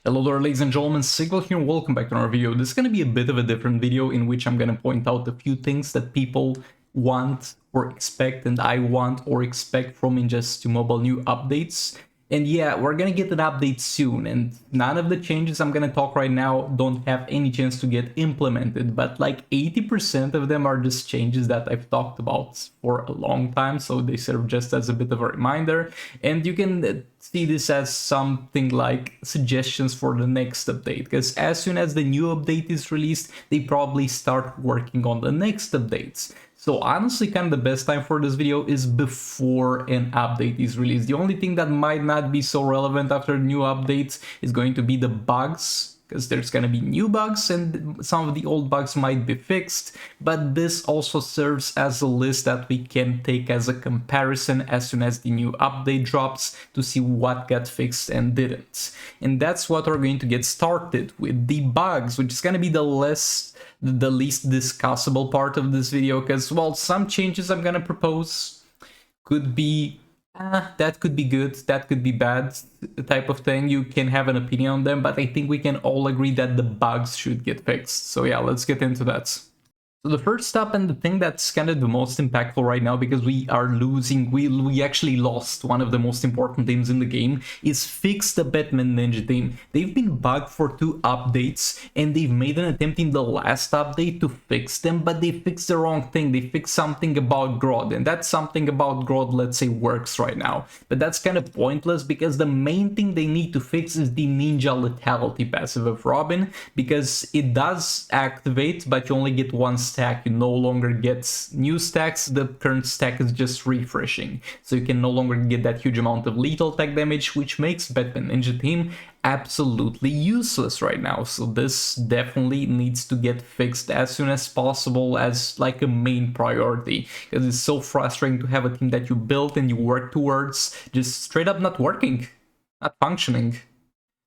Hello there, ladies and gentlemen, Sigval here and welcome back to another video. This is going to be a bit of a different video in which I'm going to point out a few things that people want or expect and I want or expect from Injustice 2 Mobile new updates. And yeah, we're going to get an update soon, and none of the changes I'm going to talk right now don't have any chance to get implemented, but like 80% of them are just changes that I've talked about for a long time, so they serve just as a bit of a reminder. And you can see this as something like suggestions for the next update, because as soon as the new update is released, they probably start working on the next updates. So honestly, kind of the best time for this video is before an update is released. The only thing that might not be so relevant after new updates is going to be the bugs, because there's going to be new bugs and some of the old bugs might be fixed, but this also serves as a list that we can take as a comparison as soon as the new update drops to see what got fixed and didn't. And that's what we're going to get started with, the bugs, which is going to be the least discussable part of this video, because, well, some changes I'm going to propose could be that could be good, that could be bad, type of thing. You can have an opinion on them, but I think we can all agree that the bugs should get fixed. So yeah, let's get into that. So the first step, and the thing that's kind of the most impactful right now, because we are losing, we actually lost one of the most important teams in the game, is fix the Batman Ninja team. They've been bugged for 2 updates, and they've made an attempt in the last update to fix them, but they fixed the wrong thing. They fixed something about Grodd, and that something about Grodd, let's say, works right now. But that's kind of pointless, because the main thing they need to fix is the Ninja Lethality passive of Robin, because it does activate, but you only get 1 stack. You no longer get new stacks, the current stack is just refreshing, so you can no longer get that huge amount of lethal attack damage, which makes Batman Ninja team absolutely useless right now. So this definitely needs to get fixed as soon as possible, as like a main priority, because it's so frustrating to have a team that you built and you work towards just straight up not working, not functioning.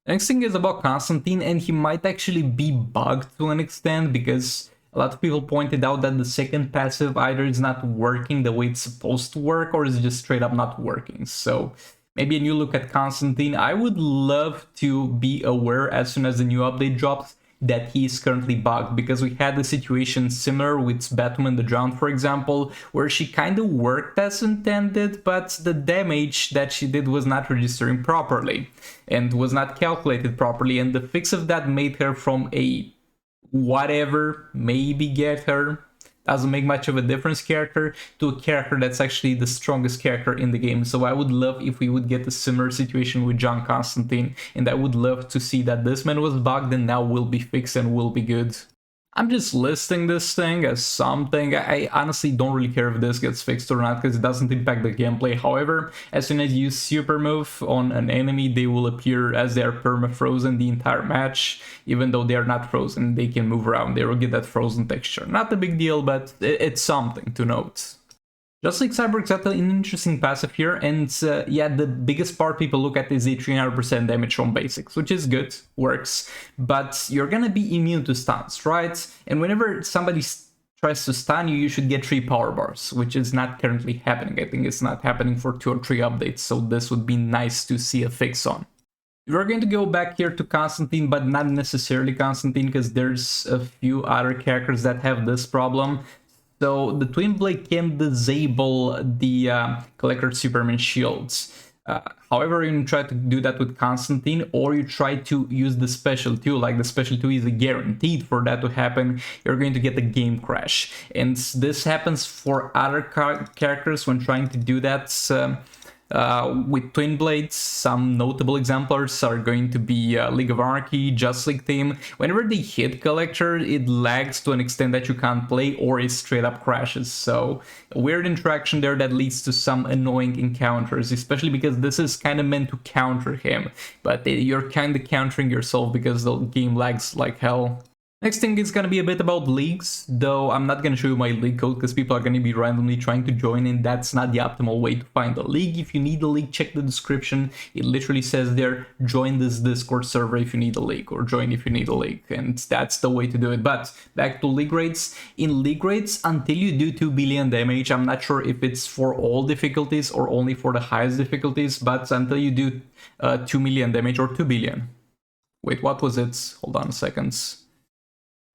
Next thing is about Constantine, and he might actually be bugged to an extent, because a lot of people pointed out that the second passive either is not working the way it's supposed to work, or is just straight up not working. So maybe a new look at Constantine. I would love to be aware as soon as the new update drops that he is currently bugged, because we had a situation similar with Batwoman the Drowned, for example, where she kind of worked as intended, but the damage that she did was not registering properly and was not calculated properly, and the fix of that made her from a whatever, maybe get her, doesn't make much of a difference character, to a character that's actually the strongest character in the game. So I would love if we would get a similar situation with John Constantine, and I would love to see that this man was bugged and now will be fixed and will be good. I'm just listing this thing as something. I honestly don't really care if this gets fixed or not, because it doesn't impact the gameplay. However, as soon as you use super move on an enemy, they will appear as they are perma-frozen the entire match. Even though they are not frozen, they can move around. They will get that frozen texture. Not a big deal, but it's something to note. Just like Cyborg's got an interesting passive here, and yeah, the biggest part people look at is the 300% damage from basics, which is good, works, but you're gonna be immune to stuns, right? And whenever somebody tries to stun you, you should get 3 power bars, which is not currently happening. I think it's not happening for 2 or 3 updates, so this would be nice to see a fix on. We're going to go back here to Constantine, but not necessarily Constantine, because there's a few other characters that have this problem. So the Twin Blade can disable the Collector Superman shields. However, you try to do that with Constantine, or you try to use the special 2, like the special 2 is a guaranteed for that to happen, you're going to get a game crash. And this happens for other characters when trying to do that. With Twin Blades, some notable examples are going to be League of Anarchy, Just League team. Whenever they hit Collector, it lags to an extent that you can't play, or it straight up crashes. So a weird interaction there that leads to some annoying encounters, especially because this is kind of meant to counter him, but you're kind of countering yourself because the game lags like hell. Next thing is going to be a bit about leagues, though I'm not going to show you my league code because people are going to be randomly trying to join, and that's not the optimal way to find a league. If you need a league, check the description. It literally says there, join this Discord server if you need a league, or join if you need a league, and that's the way to do it. But back to league rates. In league rates, until you do 2 billion damage, I'm not sure if it's for all difficulties or only for the highest difficulties, but until you do 2 million damage or 2 billion. Wait, what was it? Hold on a second.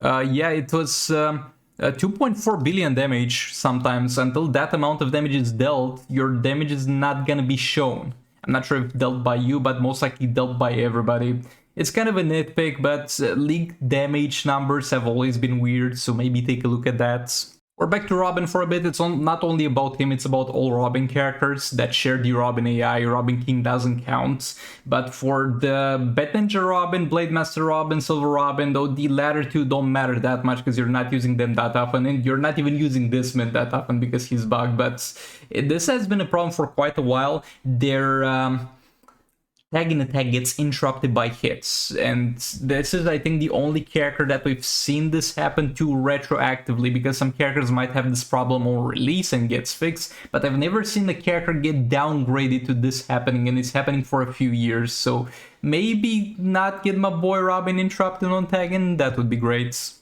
Yeah, it was 2.4 billion damage sometimes. Until that amount of damage is dealt, your damage is not gonna be shown. I'm not sure if dealt by you, but most likely dealt by everybody. It's kind of a nitpick, but league damage numbers have always been weird, so maybe take a look at that. We're back to Robin for a bit. It's not only about him, it's about all Robin characters that share the Robin AI. Robin King doesn't count. But for the Bet Ninja Robin, Blade Master Robin, Silver Robin, though the latter two don't matter that much because you're not using them that often, and you're not even using this mint that often because he's bugged. But this has been a problem for quite a while. They're tagging attack gets interrupted by hits, and this is, I think, the only character that we've seen this happen to retroactively, because some characters might have this problem on release and gets fixed, but I've never seen the character get downgraded to this happening, and it's happening for a few years, so maybe not get my boy Robin interrupted on tagging, that would be great.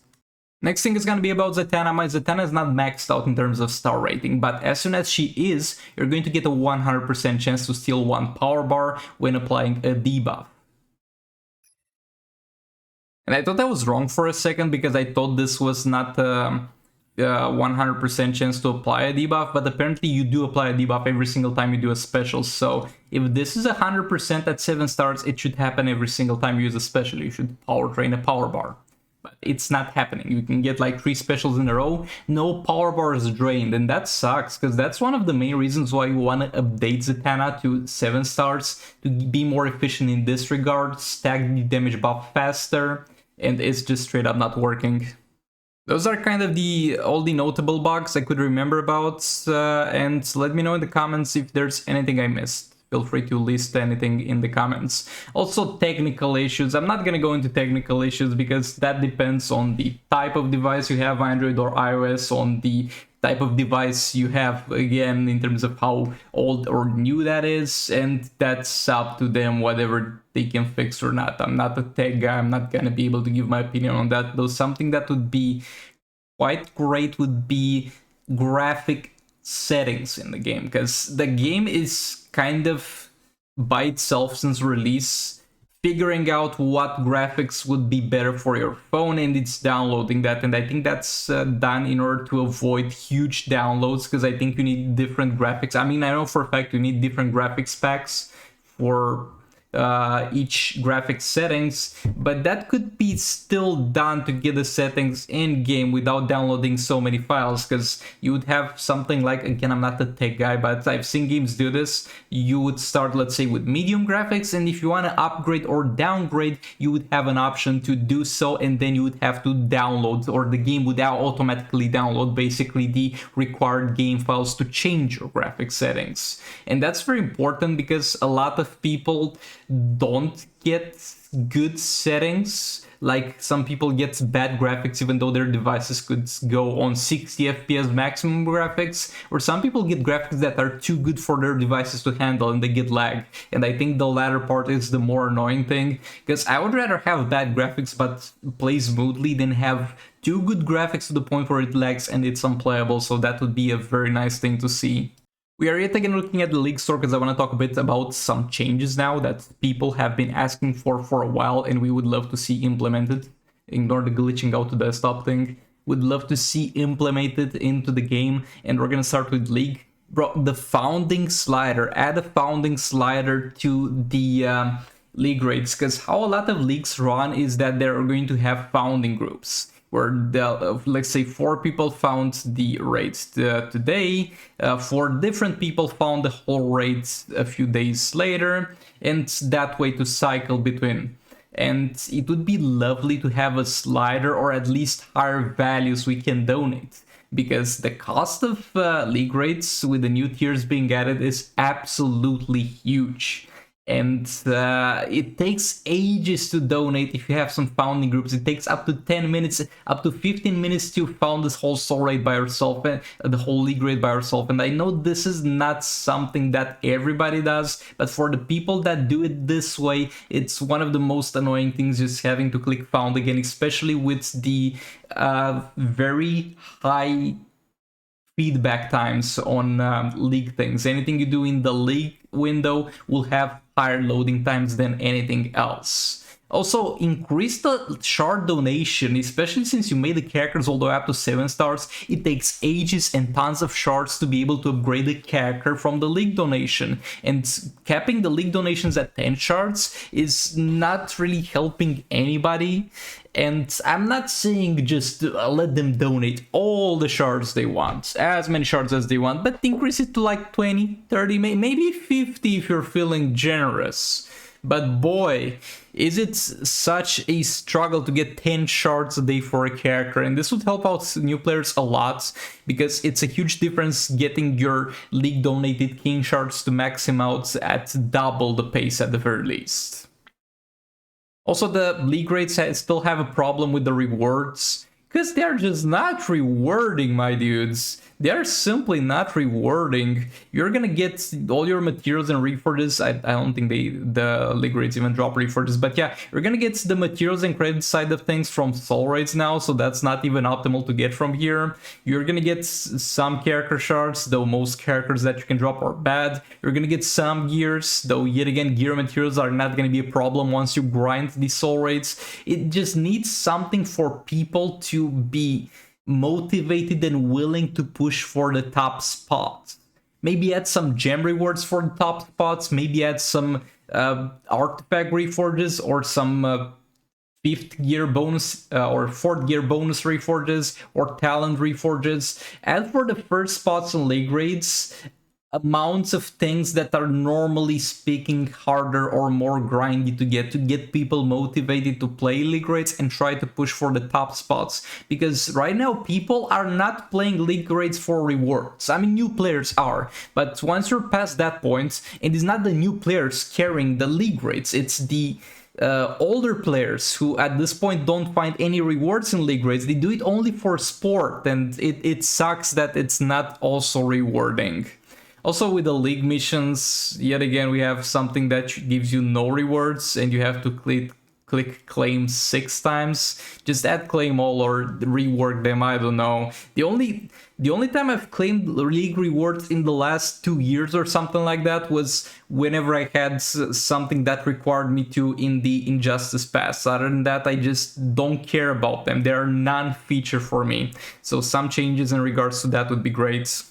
Next thing is going to be about Zatanna. My Zatanna is not maxed out in terms of star rating, but as soon as she is, you're going to get a 100% chance to steal one power bar when applying a debuff. And I thought I was wrong for a second because I thought this was not a 100% chance to apply a debuff, but apparently you do apply a debuff every single time you do a special. So if this is 100% at 7 stars, it should happen every single time you use a special. You should power train a power bar. But it's not happening. You can get like 3 specials in a row, no power bar is drained, and that sucks because that's one of the main reasons why you want to update Zatanna to 7 stars to be more efficient in this regard, stack the damage buff faster, and it's just straight up not working. Those are kind of all the notable bugs I could remember about, and let me know in the comments if there's anything I missed. Feel free to list anything in the comments. Also, technical issues. I'm not gonna go into technical issues because that depends on the type of device you have, Android or iOS, on the type of device you have, again, in terms of how old or new that is, and that's up to them, whatever they can fix or not. I'm not a tech guy, I'm not gonna be able to give my opinion on that, though something that would be quite great would be graphic settings in the game, because the game is kind of by itself since release figuring out what graphics would be better for your phone, and it's downloading that, and I think that's done in order to avoid huge downloads, because I think you need different graphics. I mean, I know for a fact you need different graphics packs for each graphic settings, but that could be still done to get the settings in game without downloading so many files, because you would have something like, again, I'm not a tech guy, but I've seen games do this. You would start, let's say, with medium graphics, and if you want to upgrade or downgrade, you would have an option to do so, and then you would have to download, or the game would automatically download basically the required game files to change your graphic settings. And that's very important because a lot of people don't get good settings. Like, some people get bad graphics even though their devices could go on 60 FPS maximum graphics, or some people get graphics that are too good for their devices to handle and they get lag. And I think the latter part is the more annoying thing, because I would rather have bad graphics but play smoothly than have too good graphics to the point where it lags and it's unplayable. So that would be a very nice thing to see. We are yet again looking at the League Store because I want to talk a bit about some changes now that people have been asking for a while and we would love to see implemented. Ignore the glitching out to desktop thing. Would love to see implemented into the game, and we're gonna start with League. Bro, the founding slider, add a founding slider to the league rates, because how a lot of leagues run is that they're going to have founding groups, where let's say 4 people found the raids today, 4 different people found the whole raids a few days later, and that way to cycle between. And it would be lovely to have a slider, or at least higher values we can donate, because the cost of league rates with the new tiers being added is absolutely huge. And it takes ages to donate if you have some founding groups. It takes up to 10 minutes, up to 15 minutes to found this whole soul raid by yourself, the whole league raid by yourself. And I know this is not something that everybody does, but for the people that do it this way, it's one of the most annoying things, just having to click found again, especially with the very high feedback times on league things. Anything you do in the league window will have higher loading times than anything else. Also, increase the shard donation, especially since you made the characters all the way up to 7 stars. It takes ages and tons of shards to be able to upgrade the character from the league donation. And capping the league donations at 10 shards is not really helping anybody. And I'm not saying just let them donate all the shards they want, as many shards as they want, but increase it to like 20, 30, maybe 50 if you're feeling generous. But boy, is it such a struggle to get 10 shards a day for a character, and this would help out new players a lot, because it's a huge difference getting your league donated king shards to max him out at double the pace at the very least. Also, the league rates still have a problem with the rewards, because they're just not rewarding, my dudes. They're simply not rewarding. You're gonna get all your materials and reforges. I don't think the league rates even drop reforges, but yeah, you're gonna get the materials and credit side of things from soul rates now, so that's not even optimal to get from here. You're gonna get some character shards, though most characters that you can drop are bad. You're gonna get some gears, though yet again gear materials are not gonna be a problem once you grind the soul rates. It just needs something for people to be motivated and willing to push for the top spots. Maybe add some gem rewards for the top spots, maybe add some artifact reforges or some 5th gear bonus or 4th gear bonus reforges or talent reforges. As for the first spots on league grades, amounts of things that are normally speaking harder or more grindy to get people motivated to play league rates and try to push for the top spots, because right now people are not playing league rates for rewards. I mean, new players are, but once you're past that point, it is not the new players carrying the league rates, it's the older players who at this point don't find any rewards in league rates. They do it only for sport, and it sucks that it's not also rewarding. Also, with the league missions, yet again, we have something that gives you no rewards, and you have to click claim 6 times. Just add claim all or rework them, I don't know. The only time I've claimed league rewards in the last 2 years or something like that was whenever I had something that required me to in the Injustice Pass. Other than that, I just don't care about them. They are non-feature for me. So some changes in regards to that would be great.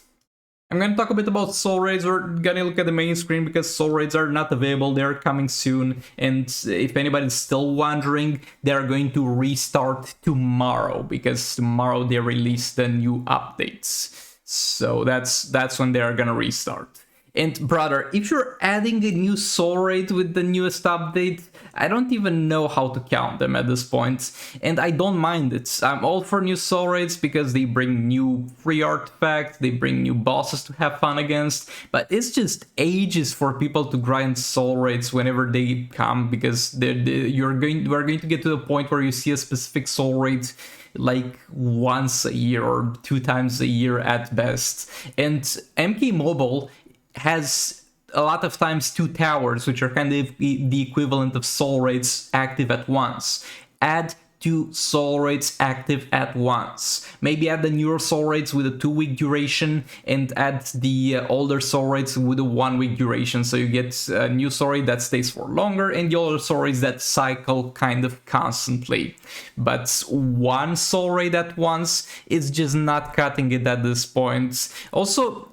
I'm going to talk a bit about soul raids. We're going to look at the main screen because soul raids are not available. They're coming soon. And if anybody's still wondering, they're going to restart tomorrow because tomorrow they release the new updates. So that's when they're going to restart. And brother, if you're adding a new soul raid with the newest update, I don't even know how to count them at this point, and I don't mind it. I'm all for new soul raids because they bring new free artifacts, they bring new bosses to have fun against, but it's just ages for people to grind soul raids whenever they come, because we're going to get to the point where you see a specific soul raid like once a year or 2 times a year at best. And MK Mobile has a lot of times 2 towers, which are kind of the equivalent of soul raids active at once. Add 2 soul raids active at once. Maybe add the newer soul raids with a 2-week duration and add the older soul raids with a 1-week duration. So you get a new soul raid that stays for longer and the older soul raids that cycle kind of constantly. But 1 soul raid at once is just not cutting it at this point. Also,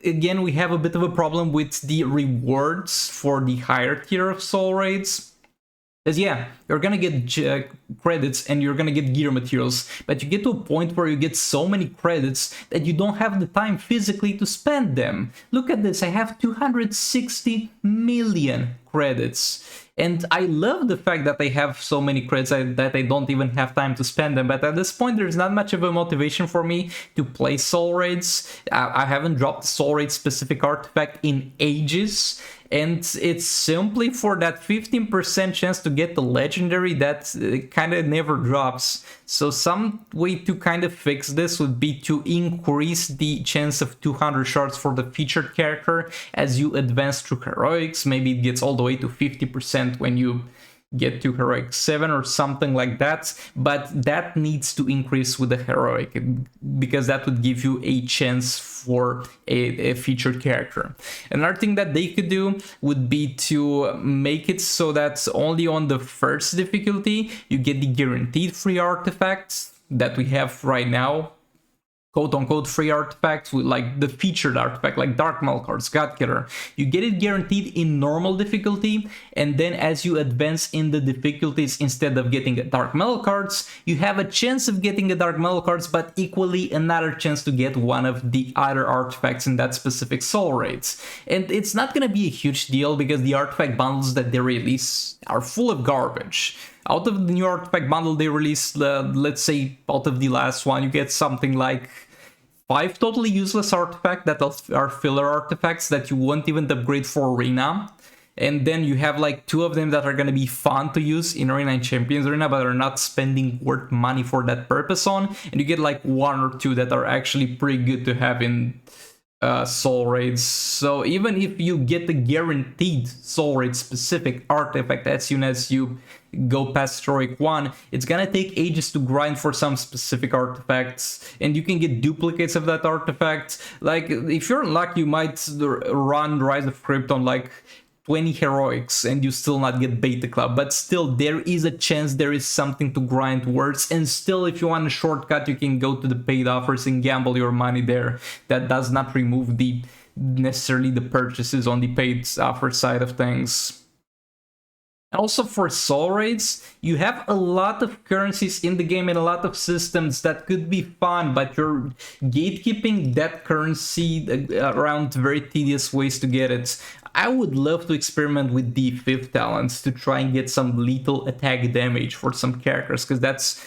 again, we have a bit of a problem with the rewards for the higher tier of soul raids. Because yeah, you're gonna get credits and you're gonna get gear materials, but you get to a point where you get so many credits that you don't have the time physically to spend them. Look at this, I have 260 million credits. And I love the fact that I have so many credits that I don't even have time to spend them, but at this point there's not much of a motivation for me to play soul raids. I haven't dropped a soul raid specific artifact in ages, and it's simply for that 15% chance to get the legendary that kind of never drops. So some way to kind of fix this would be to increase the chance of 200 shards for the featured character as you advance through heroics. Maybe it gets all the way to 50% when you get to heroic 7 or something like that, but that needs to increase with the heroic, because that would give you a chance for a featured character. Another thing that they could do would be to make it so that only on the first difficulty you get the guaranteed free artifacts that we have right now, quote-unquote free artifacts, with like the featured artifact like Dark Metal cards, God Killer. You get it guaranteed in normal difficulty, and then as you advance in the difficulties, instead of getting Dark Metal cards, you have a chance of getting the Dark Metal cards, but equally another chance to get one of the other artifacts in that specific soul raids. And it's not gonna be a huge deal because the artifact bundles that they release are full of garbage. Out of the new artifact bundle they released, let's say out of the last one, you get something like 5 totally useless artifacts that are filler artifacts that you won't even upgrade for Arena. And then you have like 2 of them that are going to be fun to use in Arena and Champions Arena, but are not spending worth money for that purpose on. And you get like 1 or 2 that are actually pretty good to have in soul raids. So even if you get the guaranteed soul raid specific artifact as soon as you go past heroic 1, it's gonna take ages to grind for some specific artifacts, and you can get duplicates of that artifact. Like if you're unlucky, you might run Rise of Krypton like 20 heroics and you still not get Beta Club, but still there is a chance there is something to grind towards. And still, if you want a shortcut, you can go to the paid offers and gamble your money there. That does not remove the necessarily the purchases on the paid offer side of things. And also for soul raids, you have a lot of currencies in the game and a lot of systems that could be fun, but you're gatekeeping that currency around very tedious ways to get it. I would love to experiment with the 5th talents to try and get some lethal attack damage for some characters, because that's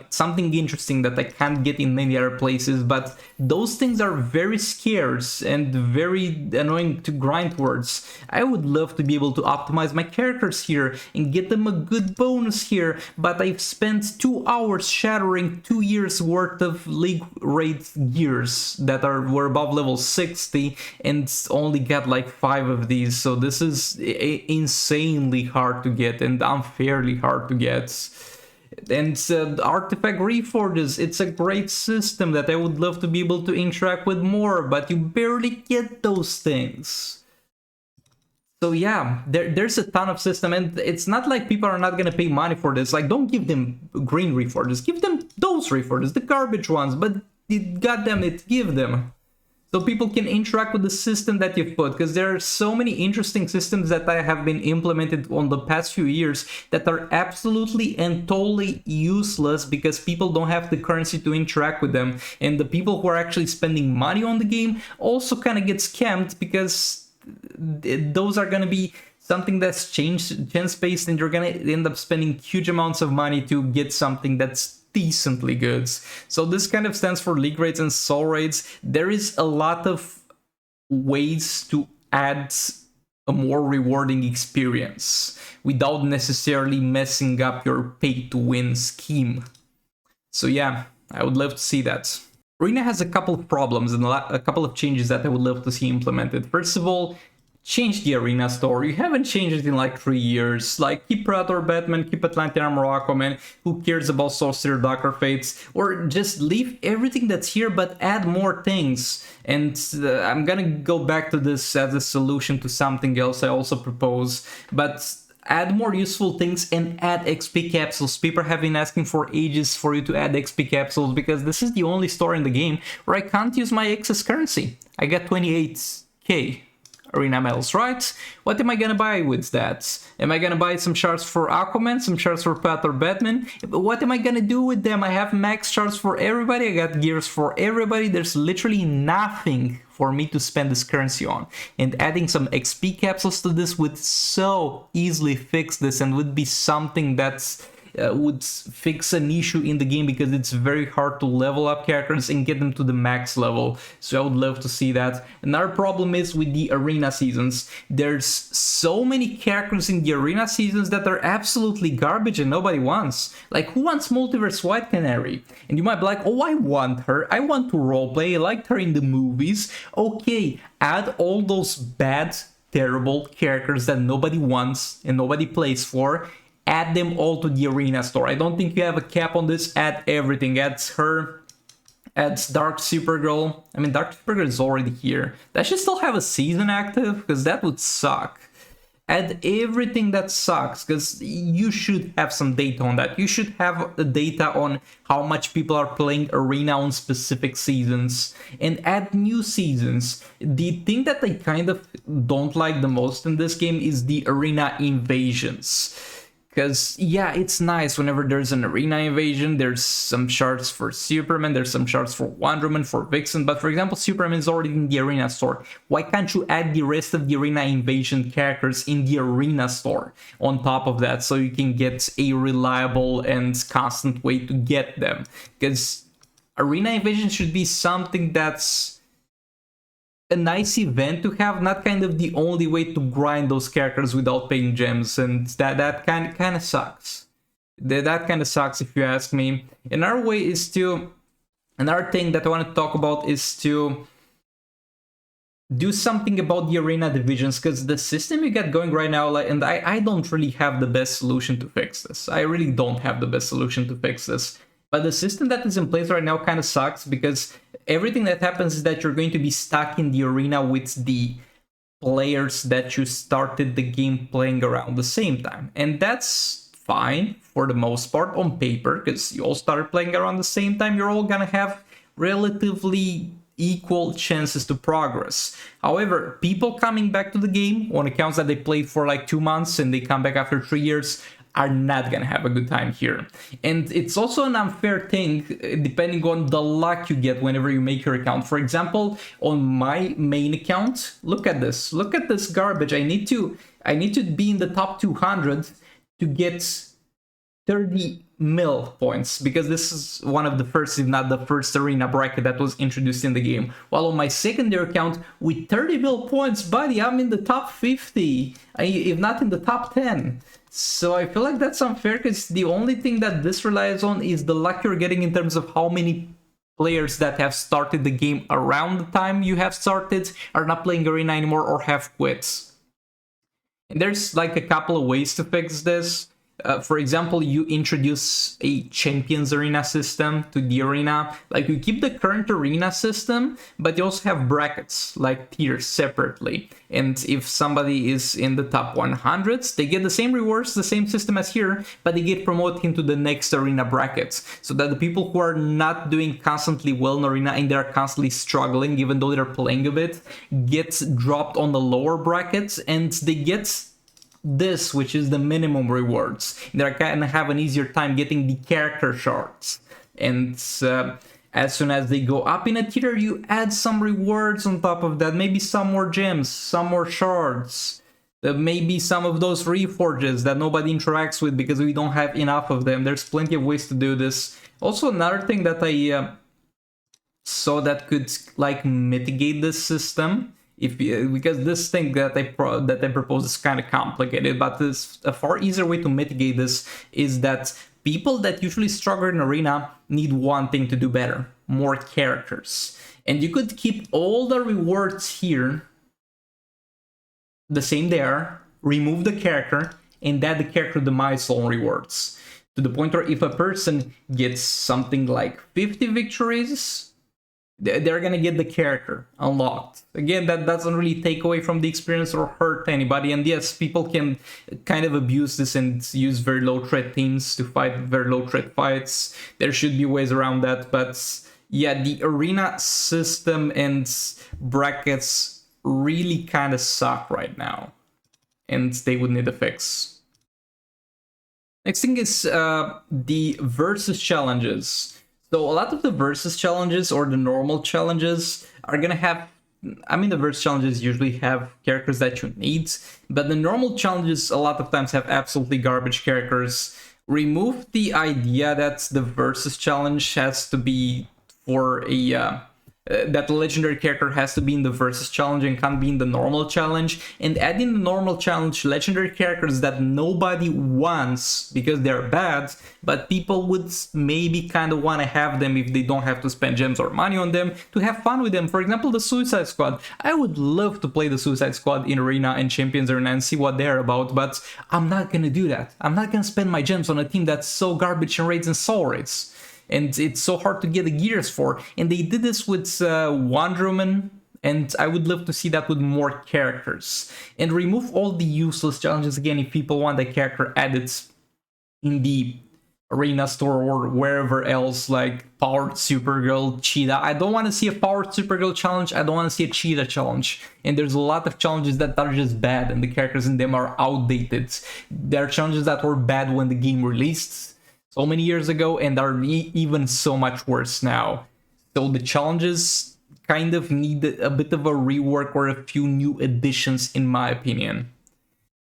something interesting that I can't get in many other places, but those things are very scarce and very annoying to grind towards. I would love to be able to optimize my characters here and get them a good bonus here, but I've spent 2 hours shattering 2 years worth of league raid gears that were above level 60 and only got like 5 of these. So this is insanely hard to get and unfairly hard to get. And artifact reforges, it's a great system that I would love to be able to interact with more, but you barely get those things. So yeah, there's a ton of system, and it's not like people are not gonna pay money for this. Like, don't give them green reforges, give them those reforges, the garbage ones, but goddamn it, give them. So people can interact with the system that you've put, because there are so many interesting systems that have been implemented on the past few years that are absolutely and totally useless because people don't have the currency to interact with them. And the people who are actually spending money on the game also kind of get scammed, because those are going to be something that's chance-based, and you're going to end up spending huge amounts of money to get something that's decently good. So this kind of stands for league raids and soul raids. There is a lot of ways to add a more rewarding experience without necessarily messing up your pay-to-win scheme. So yeah, I would love to see that. Arena has a couple of problems and a couple of changes that I would love to see implemented. First of all, change the Arena store. You haven't changed it in like 3 years. Like, keep Predator Batman, keep Atlantean Armor Aquaman, who cares about Sorcerer Darker Fates, or just leave everything that's here but add more things. And I'm gonna go back to this as a solution to something else I also propose, but add more useful things and add XP capsules. People have been asking for ages for you to add XP capsules, because this is the only store in the game where I can't use my excess currency. I got 28k Arena medals, right? What am I gonna buy with that? Am I gonna buy some shards for Aquaman, some shards for Pat or Batman? What am I gonna do with them? I have max shards for everybody, I got gears for everybody. There's literally nothing for me to spend this currency on. And adding some XP capsules to this would so easily fix this, and would be something that's would fix an issue in the game, because it's very hard to level up characters and get them to the max level. So I would love to see that. Another problem is with the arena seasons. There's so many characters in the arena seasons that are absolutely garbage and nobody wants. Like, who wants Multiverse White Canary? And you might be like, oh, I want her. I want to roleplay. I liked her in the movies. Okay, add all those bad, terrible characters that nobody wants and nobody plays for. add them all to the arena store. I don't think you have a cap on this. Add everything. Add her, adds Dark Supergirl. I mean, Dark Supergirl is already here. Does she still have a season active? Because that would suck. Add everything that sucks, because you should have some data on that. You should have the data on how much people are playing Arena on specific seasons, and add new seasons. The thing that I kind of don't like the most in this game is the Arena invasions. Because, yeah, it's nice whenever there's an arena invasion. There's some shards for Superman, there's some shards for Wonder Woman, for Vixen. But, for example, Superman is already in the arena store. Why can't you add the rest of the arena invasion characters in the arena store on top of that, so you can get a reliable and constant way to get them? Because arena invasion should be something that's a nice event to have, not kind of the only way to grind those characters without paying gems, and that kind of sucks. That kind of sucks, if you ask me. Another thing that I want to talk about is to do something about the arena divisions, because the system you get going right now, and I don't really have the best solution to fix this. I really don't have the best solution to fix this. But the system that is in place right now kind of sucks, because everything that happens is that you're going to be stuck in the arena with the players that you started the game playing around the same time. And that's fine for the most part on paper, because you all started playing around the same time. You're all gonna have relatively equal chances to progress. However, people coming back to the game on accounts that they played for like 2 months and they come back after 3 years are not gonna have a good time here. And it's also an unfair thing depending on the luck you get whenever you make your account. For example, on my main account, look at this garbage. I need to be in the top 200 to get 30 mil points, because this is one of the first, if not the first, arena bracket that was introduced in the game. While on my secondary account, with 30 mil points, buddy, I'm in the top 50, if not in the top 10. So I feel like that's unfair, because the only thing that this relies on is the luck you're getting in terms of how many players that have started the game around the time you have started are not playing arena anymore or have quit. And there's like a couple of ways to fix this. For example, you introduce a champions arena system to the arena. Like, you keep the current arena system, but you also have brackets, like tiers separately. And if somebody is in the top 100s, they get the same rewards, the same system as here, but they get promoted into the next arena brackets. So that the people who are not doing constantly well in arena and they're constantly struggling, even though they're playing a bit, get dropped on the lower brackets, and they get this, which is the minimum rewards. They're gonna have an easier time getting the character shards. And as soon as they go up in a tier, you add some rewards on top of that. Maybe some more gems, some more shards. Maybe some of those reforges that nobody interacts with because we don't have enough of them. There's plenty of ways to do this. Also, another thing that I saw that could like mitigate this system, because this thing that I propose is kind of complicated, but this, a far easier way to mitigate this is that people that usually struggle in arena need one thing to do better: more characters. And you could keep all the rewards here the same there, remove the character, and add the character the milestone rewards, to the point where if a person gets something like 50 victories, they're gonna get the character unlocked. Again, that doesn't really take away from the experience or hurt anybody. And yes, people can kind of abuse this and use very low threat teams to fight very low threat fights. There should be ways around that, but yeah, the arena system and brackets really kind of suck right now, and they would need a fix. Next thing is the versus challenges. So a lot of the versus challenges or the normal challenges are gonna have, I mean, the versus challenges usually have characters that you need, but the normal challenges a lot of times have absolutely garbage characters. Remove the idea that the versus challenge has to be for a that the legendary character has to be in the versus challenge and can't be in the normal challenge, and adding the normal challenge legendary characters that nobody wants because they're bad, but people would maybe kind of want to have them if they don't have to spend gems or money on them to have fun with them. For example, the Suicide Squad. I would love to play the Suicide Squad in Arena and Champions Arena and see what they're about, but I'm not gonna do that. I'm not gonna spend my gems on a team that's so garbage in raids and soul raids. And it's so hard to get the gears for. And they did this with Wonder Woman, and I would love to see that with more characters. And remove all the useless challenges again if people want a character added in the Arena store or wherever else, like Powered Supergirl, Cheetah. I don't want to see a Powered Supergirl challenge, I don't want to see a Cheetah challenge. And there's a lot of challenges that are just bad and the characters in them are outdated. There are challenges that were bad when the game released so many years ago and are even so much worse now. So the challenges kind of need a bit of a rework or a few new additions in my opinion.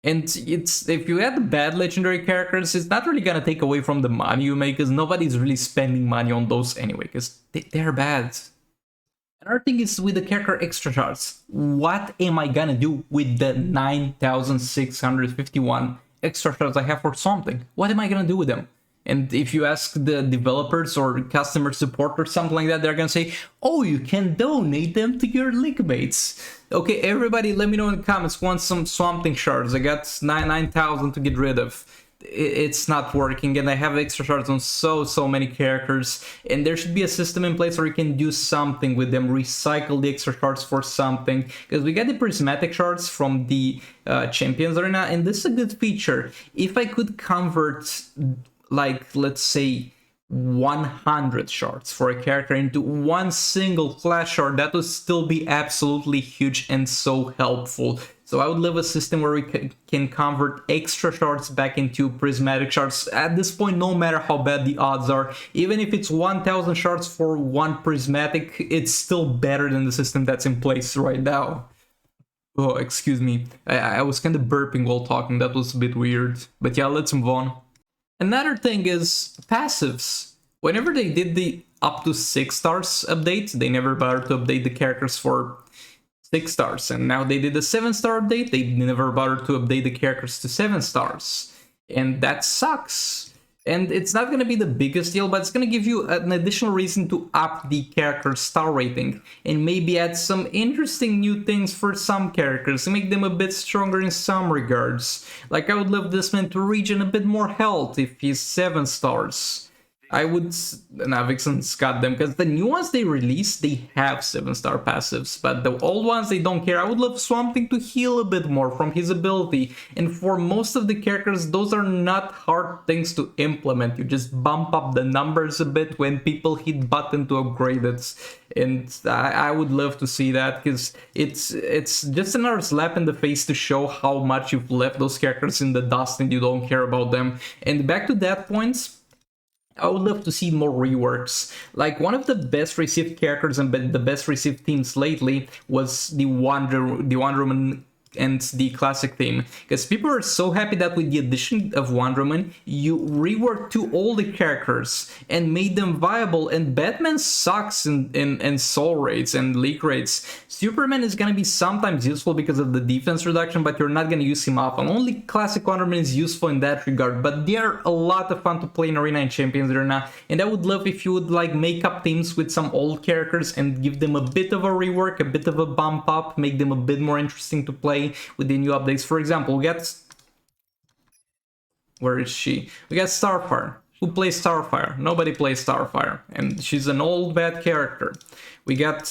And it's, if you add bad legendary characters, it's not really gonna take away from the money you make because nobody's really spending money on those anyway because they're bad. Another thing is with the character extra shards. What am I gonna do with the 9,651 extra shards I have for something? What am I gonna do with them? And if you ask the developers or customer support or something like that, they're gonna say, oh, you can donate them to your league mates. Okay, everybody let me know in the comments, want some something shards. I got 9,000 to get rid of. It's not working and I have extra shards on so many characters, and there should be a system in place where you can do something with them, recycle the extra shards for something, because we got the prismatic shards from the Champions Arena, and this is a good feature. If I could convert, like, let's say 100 shards for a character into one single class shard, that would still be absolutely huge and so helpful. So I would love a system where we can convert extra shards back into prismatic shards. At this point, no matter how bad the odds are, even if it's 1,000 shards for one prismatic, it's still better than the system that's in place right now. Oh, excuse me. I was kind of burping while talking. That was a bit weird. But yeah, let's move on. Another thing is passives. Whenever they did the up to 6 stars update, they never bothered to update the characters for 6 stars. And now they did a 7-star update, they never bothered to update the characters to 7 stars. And that sucks. And it's not going to be the biggest deal, but it's going to give you an additional reason to up the character star rating. And maybe add some interesting new things for some characters, make them a bit stronger in some regards. Like I would love this man to regen a bit more health if he's 7 stars. I would, nah, Vixen's got them, because the new ones they release, they have 7-star passives, but the old ones, they don't care. I would love Swamp Thing to heal a bit more from his ability, and for most of the characters, those are not hard things to implement. You just bump up the numbers a bit when people hit button to upgrade it, and I would love to see that, because it's just another slap in the face to show how much you've left those characters in the dust and you don't care about them. And back to that point, I would love to see more reworks. Like, one of the best received characters and the best received themes lately was the Wonder Woman and the classic theme, because people are so happy that with the addition of Wonder Woman, you reworked to all the characters and made them viable, and Batman sucks in soul rates and league rates. Superman is gonna be sometimes useful because of the defense reduction, but you're not gonna use him often. Only classic Wonder Woman is useful in that regard, but they are a lot of fun to play in Arena and Champions Arena, and I would love if you would like make up teams with some old characters and give them a bit of a rework, a bit of a bump up, make them a bit more interesting to play with the new updates. For example, we got, where is she? We got Starfire. Who plays Starfire? Nobody plays Starfire, and she's an old bad character. We got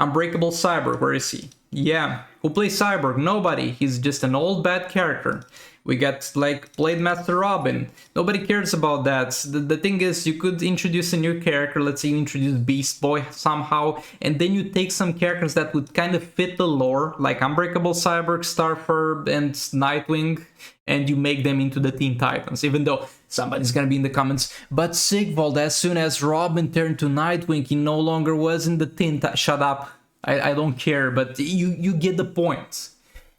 Unbreakable Cyborg. Where is he? Yeah. Who plays Cyborg? Nobody. He's just an old bad character. We got like Blade Master Robin. Nobody cares about that. The thing is, you could introduce a new character. Let's say you introduce Beast Boy somehow, and then you take some characters that would kind of fit the lore, like Unbreakable Cyborg, Starfire, and Nightwing, and you make them into the Teen Titans. Even though somebody's gonna be in the comments, but Sigvald, as soon as Robin turned to Nightwing, he no longer was in the Teen Titans. Shut up. I don't care, but you get the point.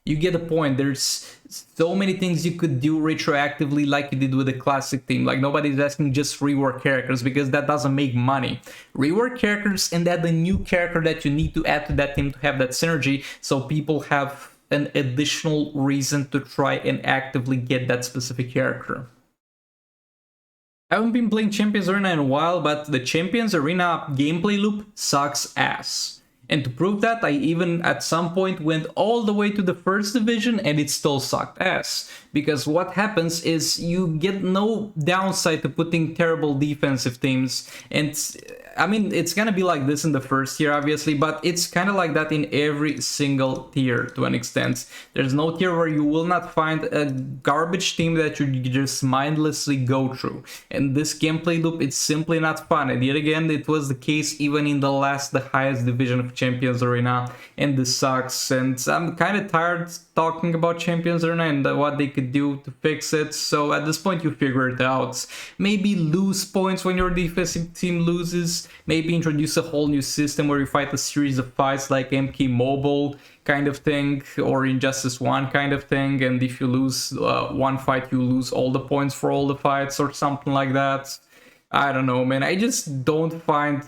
You get the point. There's so many things you could do retroactively like you did with the classic team. Like nobody's asking just rework characters because that doesn't make money. Rework characters and add the new character that you need to add to that team to have that synergy, so people have an additional reason to try and actively get that specific character. I haven't been playing Champions Arena in a while, but the Champions Arena gameplay loop sucks ass. And to prove that, I even at some point went all the way to the first division and it still sucked ass. Because what happens is you get no downside to putting terrible defensive teams. And I mean, it's gonna be like this in the first tier, obviously, but it's kind of like that in every single tier to an extent. There's no tier where you will not find a garbage team that you just mindlessly go through. And this gameplay loop, it's simply not fun. And yet again, it was the case even in the highest division of Champions Arena, and this sucks. And I'm kind of tired talking about Champions Arena and what they could do to fix it. So at this point, you figure it out. Maybe lose points when your defensive team loses. Maybe introduce a whole new system where you fight a series of fights like MK Mobile kind of thing, or Injustice 1 kind of thing. And if you lose one fight, you lose all the points for all the fights or something like that. I don't know, man. I just don't find...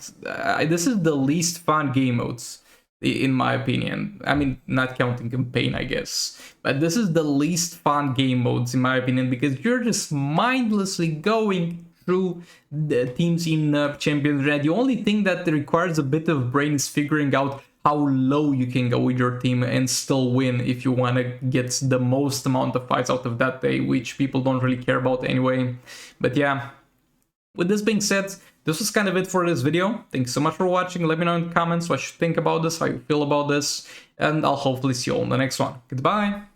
this is the least fun game modes, in my opinion. I mean, not counting campaign, I guess. But this is the least fun game modes, in my opinion, because you're just mindlessly going through the teams in Champions Arena. The only thing that requires a bit of brain is figuring out how low you can go with your team and still win if you want to get the most amount of fights out of that day, which people don't really care about anyway. But yeah. With this being said, this was kind of it for this video. Thanks so much for watching. Let me know in the comments what you think about this, how you feel about this, and I'll hopefully see you all in the next one. Goodbye!